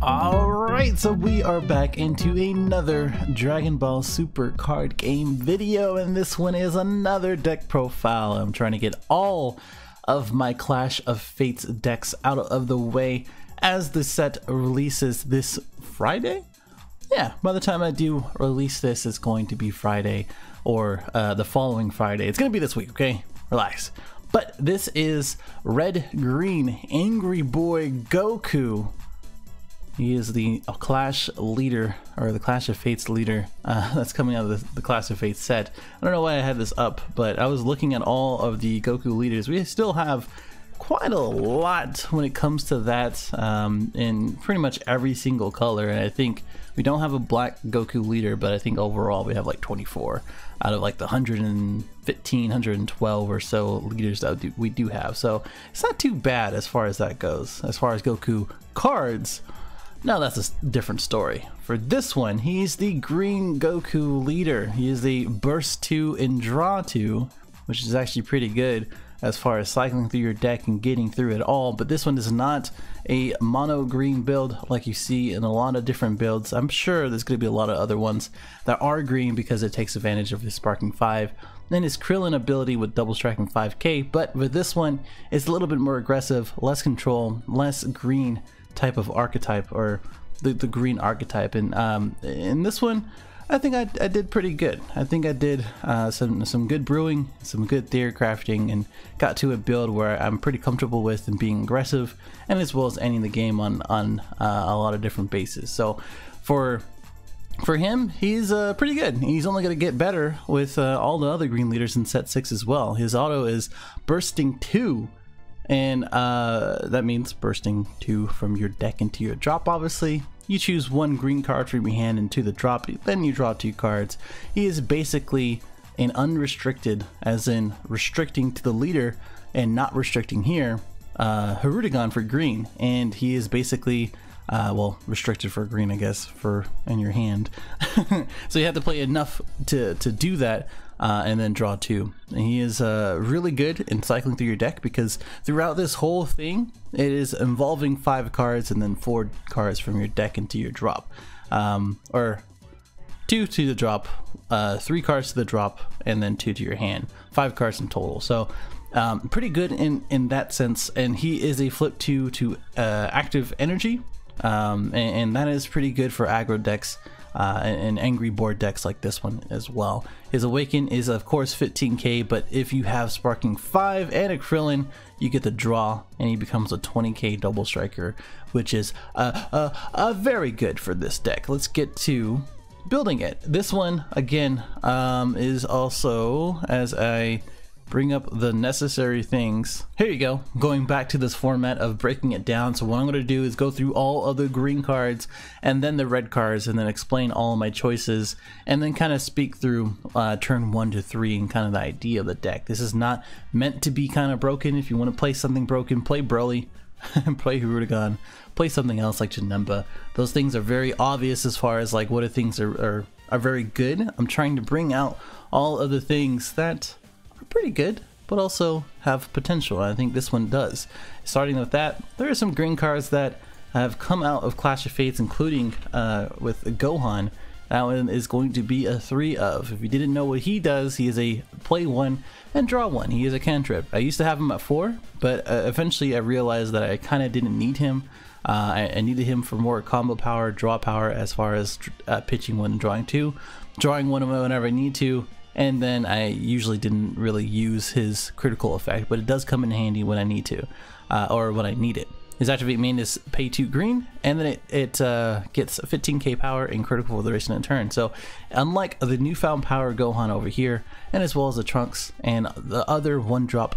Alright, so we are back into another Dragon Ball Super card game video, and this one is another deck profile. I'm trying to get all of my Clash of Fates decks out of the way as the set releases this Friday? Yeah, by the time I do release this, it's going to be Friday or the following Friday. It's going to be this week, okay? Relax. But this is Red Green Angry Boy Goku. He is the Clash leader, or the Clash of Fates leader that's coming out of the Clash of Fates set. I don't know why I had this up, but I was looking at all of the Goku leaders. We still have quite a lot when it comes to that in pretty much every single color. And I think we don't have a black Goku leader, but I think overall we have like 24 out of like the 115, 112 or so leaders that we do have. So it's not too bad as far as that goes. As far as Goku cards, now that's a different story. For this one, he's the green Goku leader. He is the burst 2 and draw 2, which is actually pretty good as far as cycling through your deck and getting through it all. But this one is not a mono green build like you see in a lot of different builds. I'm sure there's going to be a lot of other ones that are green because it takes advantage of his Sparking 5 and his Krillin ability with double striking 5k. But with this one, it's a little bit more aggressive, less control, less green type of archetype, or the green archetype. And in this one, I think I did pretty good. I think I did some good brewing, some good theory crafting, and got to a build where I'm pretty comfortable with and being aggressive, and as well as ending the game on a lot of different bases. So for him, he's pretty good. He's only going to get better with all the other green leaders in set 6 as well. His auto is bursting 2, and that means bursting 2 from your deck into your drop. Obviously, you choose one green card from your hand into the drop, then you draw 2 cards. He is basically an unrestricted, as in restricting to the leader and not restricting here, Hirudegan for green. And he is basically well, restricted for green, I guess, for in your hand. So you have to play enough to do that, and then draw 2. And he is really good in cycling through your deck, because throughout this whole thing, it is involving 5 cards and then 4 cards from your deck into your drop, or 2 to the drop, 3 cards to the drop, and then 2 to your hand. 5 cards in total. So pretty good in that sense. And he is a flip 2 to active energy. And that is pretty good for aggro decks and angry board decks like this one as well. His awaken is of course 15k, but if you have Sparking 5 and a Krillin, you get the draw and he becomes a 20k double striker, which is very good for this deck. Let's get to building it. This one again is also, as I bring up the necessary things. Here you go, going back to this format of breaking it down. So what I'm going to do is go through all of the green cards and then the red cards, and then explain all of my choices, and then kind of speak through turn 1 to 3 and kind of the idea of the deck. This is not meant to be kind of broken. If you want to play something broken, play Broly, play Hirudegan, play something else like Janemba. Those things are very obvious as far as like what if things are very good. I'm trying to bring out all of the things that pretty good, but also have potential. I think this one does. Starting with that, there are some green cards that have come out of Clash of Fates, including with Gohan. That one is going to be a 3 of. If you didn't know what he does, he is a play 1 and draw 1. He is a cantrip. I used to have him at 4, but eventually I realized that I kind of didn't need him. I needed him for more combo power, draw power, as far as pitching 1 and drawing 2, drawing 1 whenever I need to. And then I usually didn't really use his critical effect, but it does come in handy when I need to, or when I need it. His activate main is pay 2 green, and then it gets 15k power and critical for the duration of the turn. So unlike the newfound power Gohan over here, and as well as the Trunks and the other 1-drop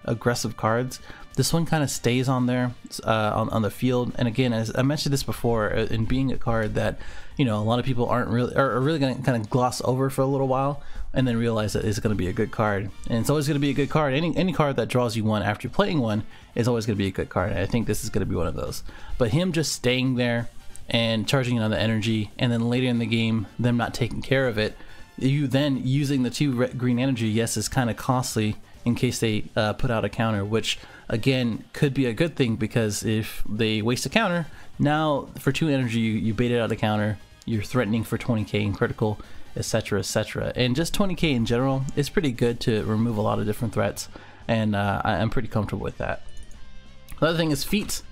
aggressive cards, this one kind of stays on there on the field. And again, as I mentioned this before, in being a card that, you know, a lot of people are really going to kind of gloss over for a little while, and then realize that it's going to be a good card. And it's always going to be a good card. Any card that draws you 1 after playing 1 is always going to be a good card. And I think this is going to be one of those. But him just staying there and charging on the energy, and then later in the game, them not taking care of it, you then using the 2 green energy, yes, is kind of costly in case they put out a counter, which again could be a good thing, because if they waste a counter, now for 2 energy you baited out a counter, you're threatening for 20k in critical, etc, etc. And just 20k in general is pretty good to remove a lot of different threats, and I'm pretty comfortable with that. The other thing is Feet,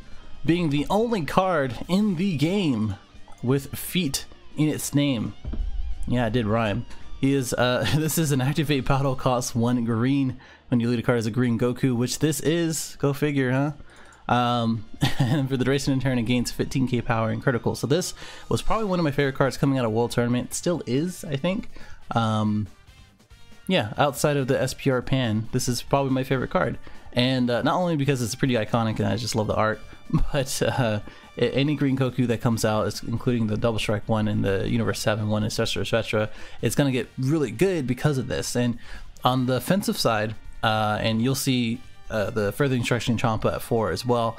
being the only card in the game with Feet in its name. Yeah, it did rhyme. He is this is an activate battle, costs 1 green when you lead a card as a green Goku, which this is, go figure, huh? And for the duration of turn, it gains 15k power and critical. So this was probably one of my favorite cards coming out of World Tournament. It still is, I think. Yeah, outside of the SPR Pan, this is probably my favorite card. And not only because it's pretty iconic and I just love the art, but any green Goku that comes out, including the Double Strike one and the Universe 7 one, etc, etc, it's going to get really good because of this. And on the offensive side, and you'll see the further instruction Champa at 4 as well,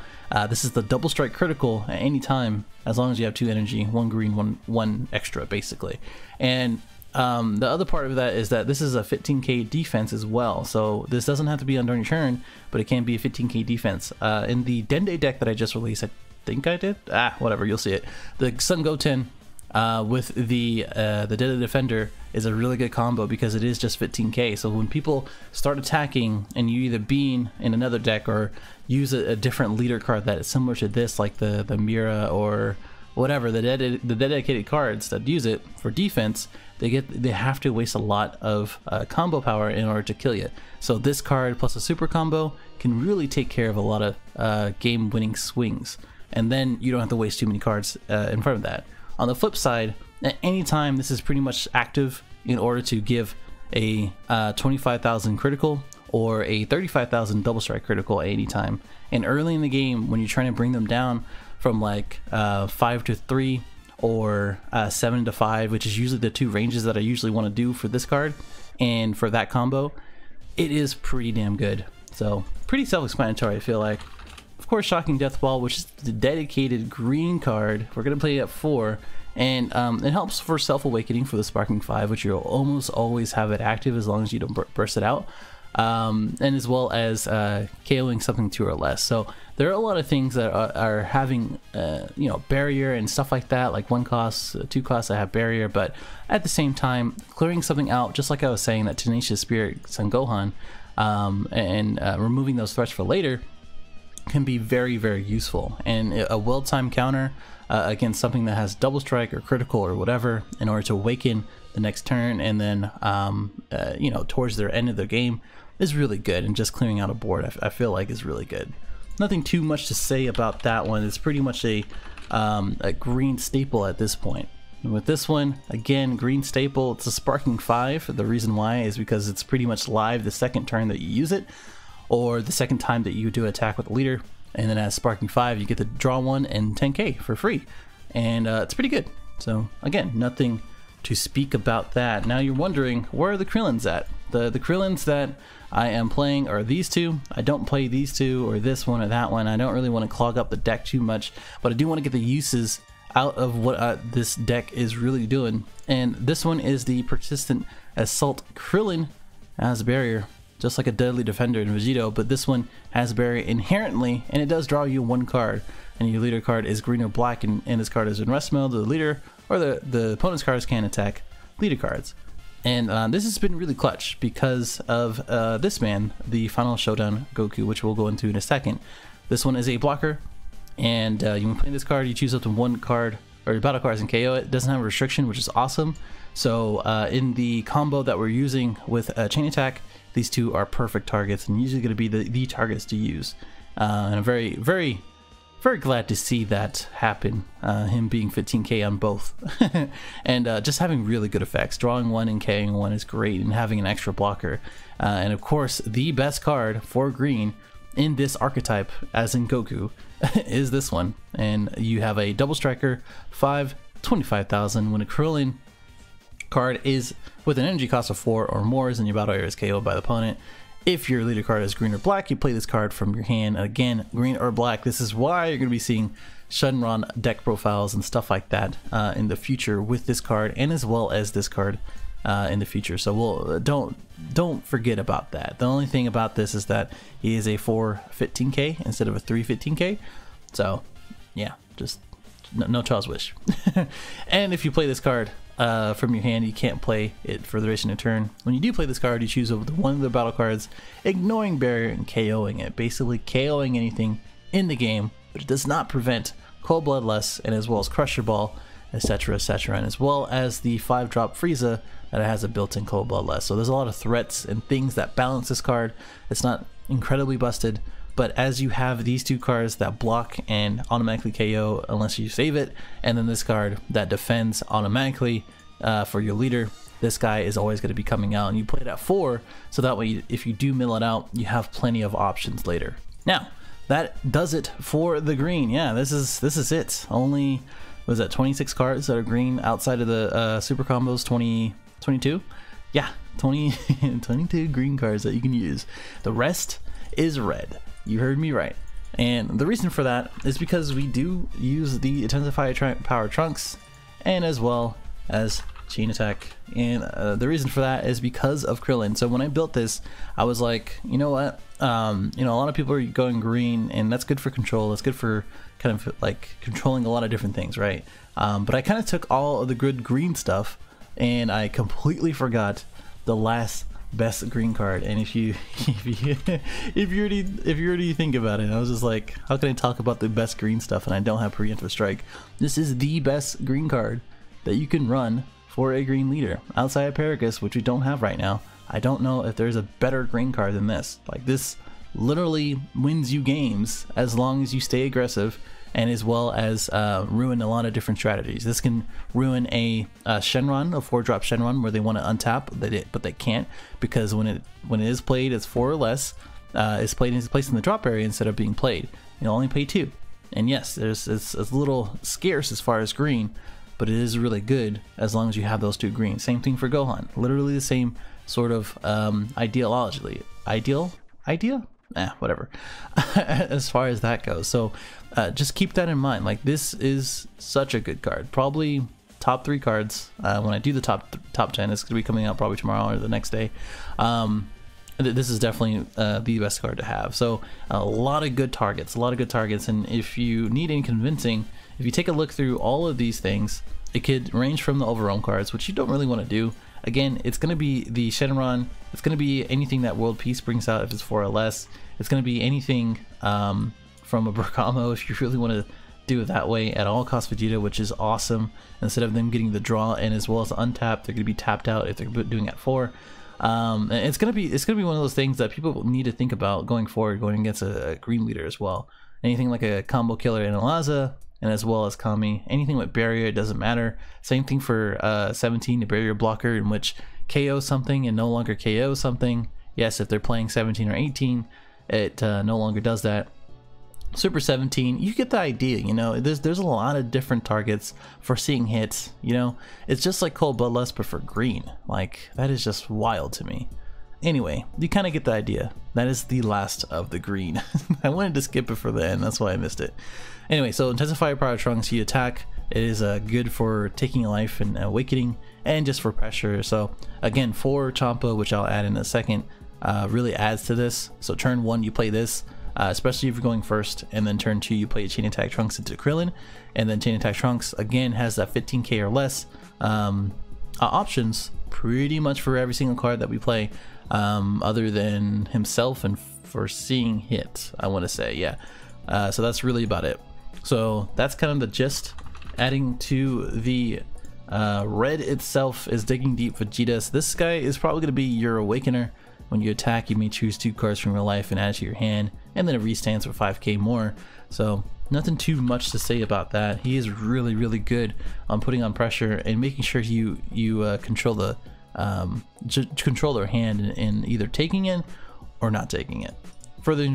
this is the Double Strike critical at any time, as long as you have 2 energy, 1 green, one extra, basically. And the other part of that is that this is a 15k defense as well, so this doesn't have to be on during your turn, but it can be a 15k defense. In the Dende deck that I just released, I think I did? Whatever, you'll see it. The Sun Goten with the Deadly Defender is a really good combo because it is just 15k, so when people start attacking and you either bean in another deck or use a different leader card that is similar to this, like the Mira or whatever, the dedicated cards that use it for defense, they have to waste a lot of combo power in order to kill you. So this card plus a super combo can really take care of a lot of game-winning swings, and then you don't have to waste too many cards in front of that. On the flip side, at any time this is pretty much active in order to give a 25,000 critical or a 35,000 double strike critical at any time. And early in the game, when you're trying to bring them down from like 5 to 3 or 7 to 5, which is usually the 2 ranges that I usually want to do for this card and for that combo, it is pretty damn good. So pretty self-explanatory, I feel like. Of course, Shocking Death Ball, which is the dedicated green card. We're going to play it at 4, and it helps for Self-Awakening for the Sparking 5, which you'll almost always have it active as long as you don't burst it out. And as well as KOing something 2 or less. So there are a lot of things that are having you know, barrier and stuff like that, like 1 cost, 2 costs that have barrier, but at the same time clearing something out, just like I was saying, that Tenacious Spirit Son Gohan, and removing those threats for later can be very, very useful. And a well-timed counter against something that has double strike or critical or whatever in order to awaken the next turn, and then you know, towards their end of their game, is really good. And just clearing out a board, I feel like, is really good. Nothing too much to say about that one. It's pretty much a green staple at this point. And with this one, again, green staple. It's a Sparking 5. The reason why is because it's pretty much live the second turn that you use it, or the second time that you do attack with the leader. And then as Sparking 5, you get to draw 1 and 10k for free, and it's pretty good. So again, nothing to speak about that. Now you're wondering, where are the Krillins at? The Krillins that I am playing are these 2. I don't play these 2 or this one or that one. I don't really want to clog up the deck too much, but I do want to get the uses out of what this deck is really doing. And this one is the Persistent Assault Krillin as a barrier, just like a Deadly Defender in Vegito, but this one has barrier inherently, and it does draw you 1 card, and your leader card is green or black, and this card is in rest mode. The leader or the opponent's cards can attack leader cards. And this has been really clutch because of this man, the Final Showdown Goku, which we'll go into in a second. This one is a blocker, and you play this card, you choose up to 1 card or your battle cards and KO it. It doesn't have a restriction, which is awesome. So in the combo that we're using with Chain Attack, these 2 are perfect targets, and usually going to be the targets to use. And I'm very, very, very glad to see that happen, him being 15k on both. And just having really good effects. Drawing 1 and KOing 1 is great, and having an extra blocker. And of course, the best card for green in this archetype, as in Goku, is this one. And you have a Double Striker 5, 25,000. When a Krillin card is with an energy cost of 4 or more, is in your battle area, is KO'd by the opponent. If your leader card is green or black, you play this card from your hand. Again, green or black. This is why you're going to be seeing Shenron deck profiles and stuff like that in the future with this card, and as well as this card in the future. So we'll don't forget about that. The only thing about this is that he is a 415k instead of a 315k. So yeah, just no child's wish. And if you play this card from your hand, you can't play it for the duration of turn. When you do play this card, you choose over one of the battle cards, ignoring barrier and KOing it, basically KOing anything in the game, but it does not prevent Cold Bloodlust, and as well as Crusher Ball, etc, etc, and as well as the 5-drop Frieza that has a built-in Cold Bloodlust. So there's a lot of threats and things that balance this card. It's not incredibly busted, but as you have these two cards that block and automatically KO unless you save it, and then this card that defends automatically for your leader, this guy is always going to be coming out, and you play it at 4, so that way if you do mill it out, you have plenty of options later. Now that does it for the green. Yeah, this is it. Only, was that 26 cards that are green outside of the super combos? 22? Yeah, 22 green cards that you can use. The rest is red. You heard me right. And the reason for that is because we do use the Intensify Power Trunks and as well as Chain Attack. And the reason for that is because of Krillin. So when I built this, I was like, you know what? You know, a lot of people are going green, and that's good for control. That's good for kind of like controlling a lot of different things, right? But I kind of took all of the good green stuff, and I completely forgot the last best green card. And if you already think about it, I was just like, how can I talk about the best green stuff and I don't have Preemptive Strike? This is the best green card that you can run for a green leader outside of Paragus, which we don't have right now. I don't know if there's a better green card than this. Like, this literally wins you games as long as you stay aggressive, and as well as ruin a lot of different strategies. This can ruin a Shenron, a 4-drop Shenron, where they want to untap, but they can't, because when it is played as 4 or less, it's placed in the drop area instead of being played. You only pay 2, and yes, it's a little scarce as far as green, but it is really good as long as you have those 2 greens. Same thing for Gohan, literally the same sort of ideologically. Idea? Whatever. As far as that goes. So just keep that in mind. Like, this is such a good card. Probably top 3 cards. When I do the top 10, it's gonna be coming out probably tomorrow or the next day. This is definitely the best card to have. So a lot of good targets, and if you need any convincing, if you take a look through all of these things, it could range from the overwhelm cards, which you don't really want to do. Again, it's going to be the Shenron, it's going to be anything that World Peace brings out if it's 4 or less. It's going to be anything from a Bergamo if you really want to do it that way. At all cost Vegeta, which is awesome. Instead of them getting the draw and as well as untap, they're going to be tapped out if they're doing at 4. And it's gonna be one of those things that people need to think about going forward, going against a green leader as well. Anything like a combo killer in Alaza, and as well as Kami, anything with barrier, it doesn't matter. Same thing for 17, the barrier blocker, in which KO something and no longer KO something. Yes, if they're playing 17 or 18, it no longer does that. Super 17, you get the idea. You know, there's a lot of different targets for seeing hits. You know, it's just like Cold Bloodlust but for green. Like, that is just wild to me. Anyway, you kind of get the idea. That is the last of the green. I wanted to skip it for the end, that's why I missed it. Anyway, so Intensify Power Trunks, you attack. It is good for taking a life and awakening, and just for pressure. So again, for Champa, which I'll add in a second, really adds to this. So turn 1, you play this. Especially if you're going first, and then turn 2 you play Chain Attack Trunks into Krillin, and then Chain Attack Trunks again has that 15k or less options pretty much for every single card that we play, other than himself and for seeing hit, I want to say. Yeah, so that's really about it. So that's kind of the gist. Adding to the red itself is Digging Deep Vegeta. So this guy is probably going to be your Awakener. When you attack, you may choose 2 cards from your life and add it to your hand, and then it restands for 5k more. So nothing too much to say about that. He is really, really good on putting on pressure and making sure you control the control their hand in either taking it or not taking it. Further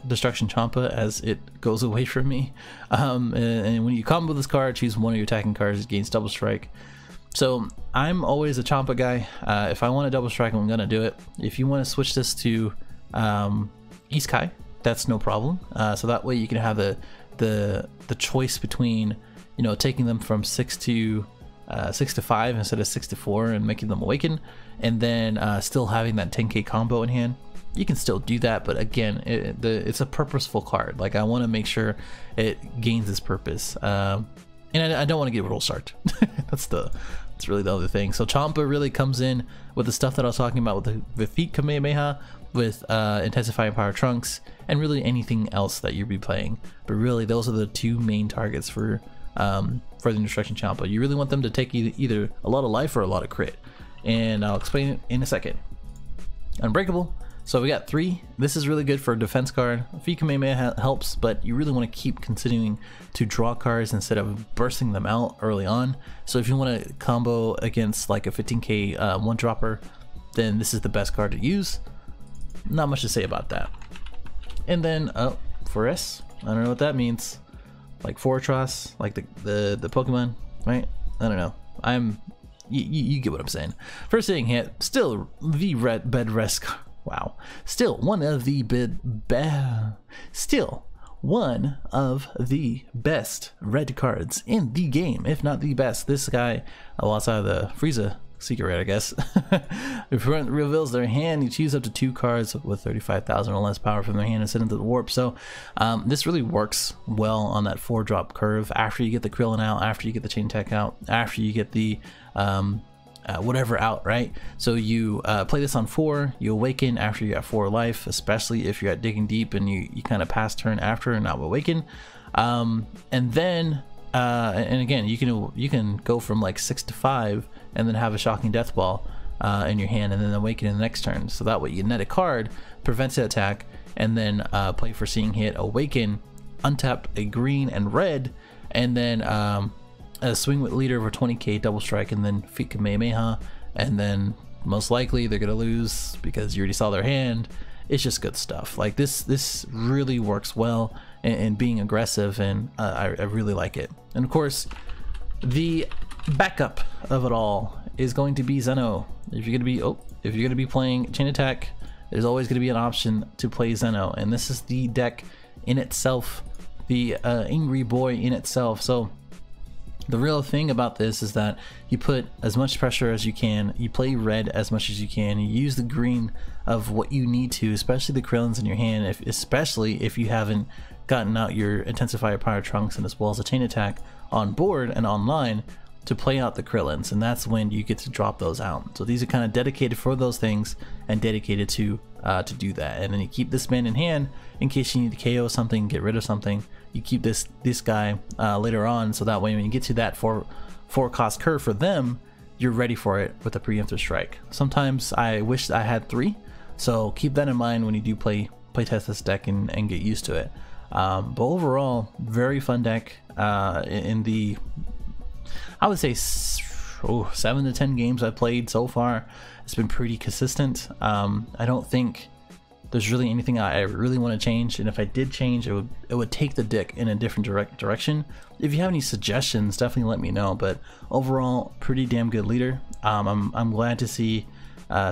Destruction Champa as it goes away from me. And when you combo this card, choose one of your attacking cards, it gains double strike. So I'm always a Champa guy. If I want a double strike, I'm gonna do it. If you want to switch this to Isekai, that's no problem. So that way you can have the choice between, you know, taking them from 6 to 6 to 5 instead of 6 to 4 and making them awaken, and then still having that 10k combo in hand. You can still do that, but again, it's a purposeful card. Like, I want to make sure it gains its purpose, and I don't want to get roll start. That's really the other thing. So Champa really comes in with the stuff that I was talking about with the feet Kamehameha, with intensifying power trunks, and really anything else that you'll be playing. But really, those are the two main targets for the Indestruction Champa. You really want them to take either a lot of life or a lot of crit, and I'll explain it in a second. Unbreakable. So we got 3. This is really good for a defense card. Feet Kamehameha helps, but you really want to keep continuing to draw cards instead of bursting them out early on. So if you want to combo against like a 15k one dropper, then this is the best card to use. Not much to say about that. And then for S, I don't know what that means. Like Fortros, like the Pokemon, right? I don't know. You get what I'm saying. First hitting hit, still the bed rest. Wow, still one of the best red cards in the game, if not the best. This guy, outside of the Frieza secret rare, I guess. If it reveals their hand, you choose up to 2 cards with 35,000 or less power from their hand and send into the warp. So this really works well on that 4-drop curve. After you get the Krillin out, after you get the Chain Tech out, after you get the whatever out, right? So you play this on 4, you awaken after you got 4 life, especially if you're at digging deep and you kind of pass turn after and not awaken. And then and again, you can go from like 6 to 5 and then have a Shocking Death Ball in your hand and then awaken in the next turn. So that way you net a card, prevents the attack, and then play for Seeing Hit, awaken, untap a green and red, and then a swing with leader for 20k, double strike, and then feet Kamehameha, and then most likely they're gonna lose because you already saw their hand. It's just good stuff. Like this really works well in being aggressive, and I really like it. And of course, the backup of it all is going to be Zeno. If you're gonna be playing Chain Attack, there's always gonna be an option to play Zeno, and this is the deck in itself, the Angry Boy in itself. So the real thing about this is that you put as much pressure as you can, you play red as much as you can, you use the green of what you need to, especially the Krillins in your hand, especially if you haven't gotten out your Intensifier Power Trunks and as well as a Chain Attack on board and online to play out the Krillins, and that's when you get to drop those out. So these are kind of dedicated for those things and dedicated to do that. And then you keep this man in hand in case you need to KO something, get rid of something. You keep this guy later on, so that way when you get to that 4 cost curve for them, you're ready for it with a preemptive strike. Sometimes I wish I had 3, so keep that in mind when you do play test this deck and get used to it. But overall, very fun deck. In the, I would say 7 to 10 games I've played so far, it's been pretty consistent. I don't think there's really anything I really want to change, and if I did change, it would take the deck in a different direction. If you have any suggestions, definitely let me know. But overall, pretty damn good leader. I'm glad to see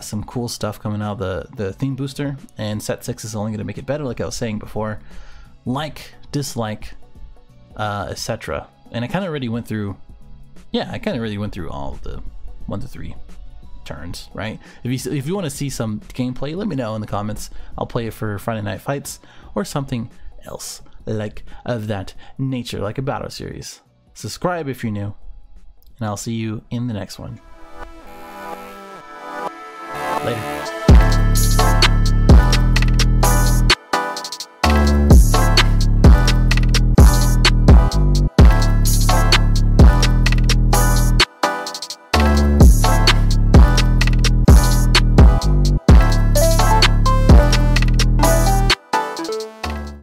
some cool stuff coming out of the theme booster, and set 6 is only going to make it better, like I was saying before. Like, dislike, etc. And I kind of already went through, all of the 1 to 3 turns, right? If you want to see some gameplay, let me know in the comments. I'll play it for Friday Night Fights or something else like of that nature, like a battle series. Subscribe if you're new, and I'll see you in the next one. Later.